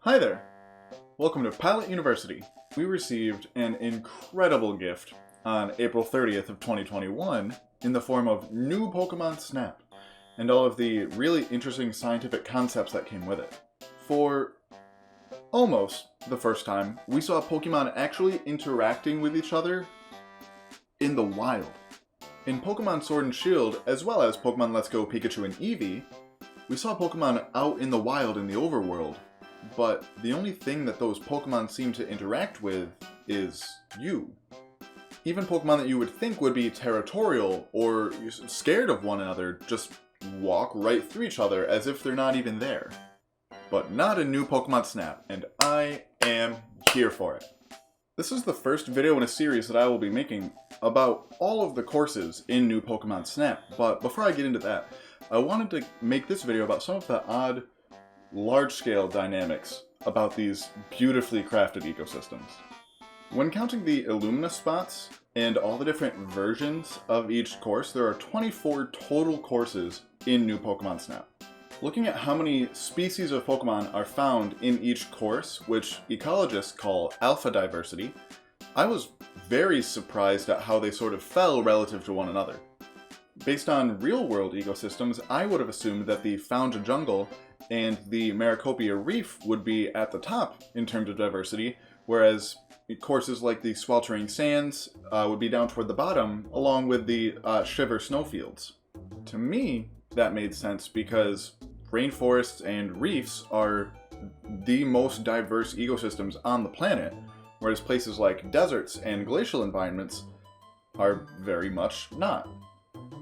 Hi there! Welcome to Pallet University. We received an incredible gift on April 30th of 2021 in the form of new Pokemon Snap and all of the really interesting scientific concepts that came with it. For almost the first time, we saw Pokemon actually interacting with each other in the wild. In Pokemon Sword and Shield, as well as Pokemon Let's Go Pikachu and Eevee, we saw Pokemon out in the wild in the overworld, but the only thing that those Pokemon seem to interact with is you. Even Pokemon that you would think would be territorial or scared of one another just walk right through each other as if they're not even there. But not in new Pokemon Snap, and I am here for it. This is the first video in a series that I will be making about all of the courses in new Pokemon Snap, but before I get into that, I wanted to make this video about some of the odd, large-scale dynamics about these beautifully crafted ecosystems. When counting the Illumina spots and all the different versions of each course, there are 24 total courses in new Pokemon Snap. Looking at how many species of Pokemon are found in each course, which ecologists call alpha diversity, I was very surprised at how they sort of fell relative to one another. Based on real-world ecosystems, I would have assumed that the Found Jungle and the Maracopia Reef would be at the top in terms of diversity, whereas courses like the Sweltering Sands would be down toward the bottom, along with the Shiver Snowfields. To me, that made sense because rainforests and reefs are the most diverse ecosystems on the planet, whereas places like deserts and glacial environments are very much not.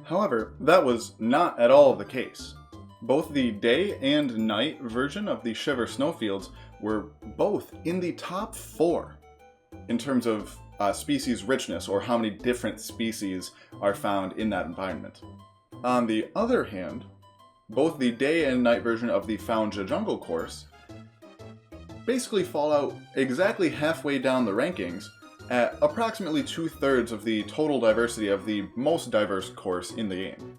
However, that was not at all the case. Both the day and night version of the Shiver Snowfields were both in the top 4 in terms of species richness, or how many different species are found in that environment. On the other hand, both the day and night version of the Found Jungle course basically fall out exactly halfway down the rankings at approximately 2/3 of the total diversity of the most diverse course in the game,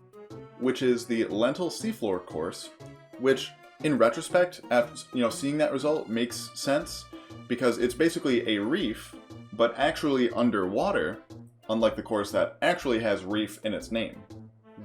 which is the Lentil Seafloor course, which in retrospect, after seeing that result, makes sense because it's basically a reef, but actually underwater, unlike the course that actually has reef in its name.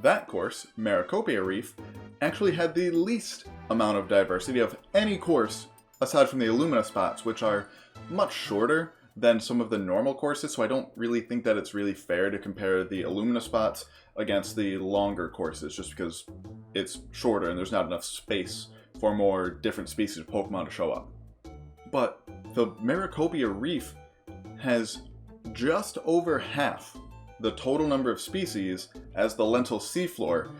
That course, Maracopia Reef, actually had the least amount of diversity of any course aside from the Illumina spots, which are much shorter than some of the normal courses, so I don't really think that it's really fair to compare the Illumina spots against the longer courses, just because it's shorter and there's not enough space for more different species of Pokemon to show up. But the Maracopia Reef has just over half the total number of species as the Lentil Seafloor,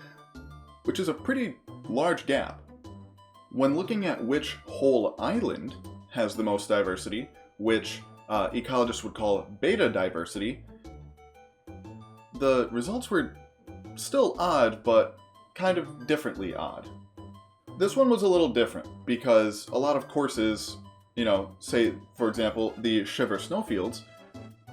which is a pretty large gap. When looking at which whole island has the most diversity, which ecologists would call beta diversity, the results were still odd, but kind of differently odd. This one was a little different because a lot of courses, say, for example, the Shiver Snowfields,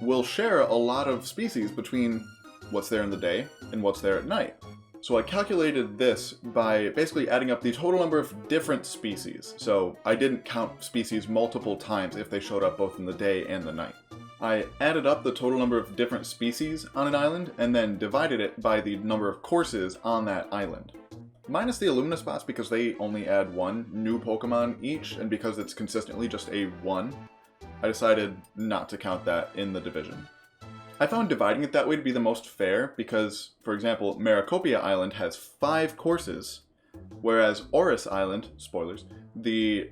will share a lot of species between what's there in the day and what's there at night. So I calculated this by basically adding up the total number of different species. So I didn't count species multiple times if they showed up both in the day and the night. I added up the total number of different species on an island and then divided it by the number of courses on that island. Minus the Illumina spots because they only add 1 new Pokemon each, and because it's consistently just a 1, I decided not to count that in the division. I found dividing it that way to be the most fair because, for example, Maracopia Island has 5 courses, whereas Oris Island, spoilers, the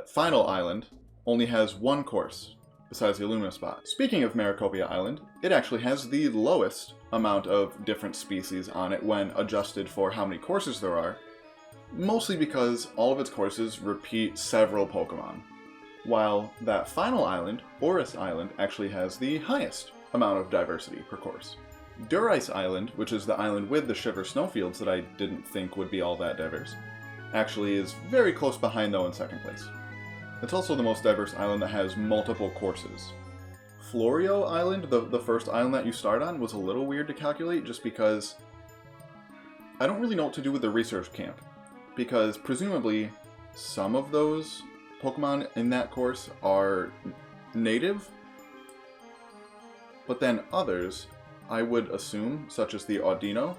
final island, only has 1 course, besides the Illumina spot. Speaking of Maracopia Island, it actually has the lowest amount of different species on it when adjusted for how many courses there are, mostly because all of its courses repeat several Pokemon, while that final island, Oris Island, actually has the highest amount of diversity per course. Durice Island, which is the island with the Shiver Snowfields that I didn't think would be all that diverse, actually is very close behind though in second place. It's also the most diverse island that has multiple courses. Florio Island, the first island that you start on, was a little weird to calculate just because I don't really know what to do with the research camp, because presumably some of those Pokemon in that course are native, but then others, I would assume, such as the Audino,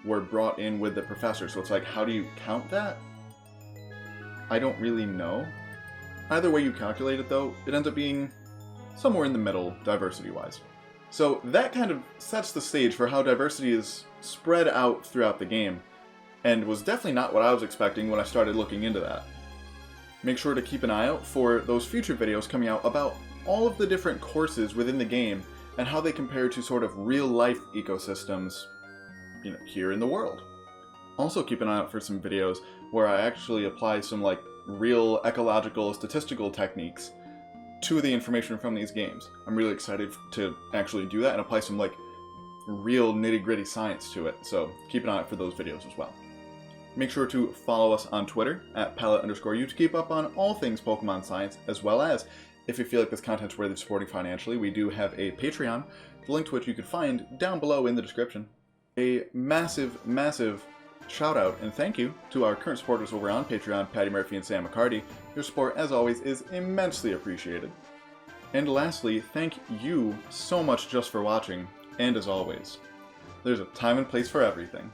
were brought in with the professor. So it's like, how do you count that? I don't really know. Either way you calculate it, though, it ends up being somewhere in the middle, diversity-wise. So that kind of sets the stage for how diversity is spread out throughout the game, and was definitely not what I was expecting when I started looking into that. Make sure to keep an eye out for those future videos coming out about all of the different courses within the game and how they compare to sort of real-life ecosystems, here in the world. Also keep an eye out for some videos where I actually apply some like real ecological statistical techniques to the information from these games. I'm really excited to actually do that and apply some like real nitty-gritty science to it, so keep an eye out for those videos as well. Make sure to follow us on Twitter at Pallet_U to keep up on all things Pokemon science, as well as, if you feel like this content's worth supporting financially, we do have a Patreon, the link to which you could find down below in the description. A massive, massive shout out and thank you to our current supporters over on Patreon, Patty Murphy and Sam McCarty. Your support, as always, is immensely appreciated. And lastly, thank you so much just for watching, and as always, there's a time and place for everything.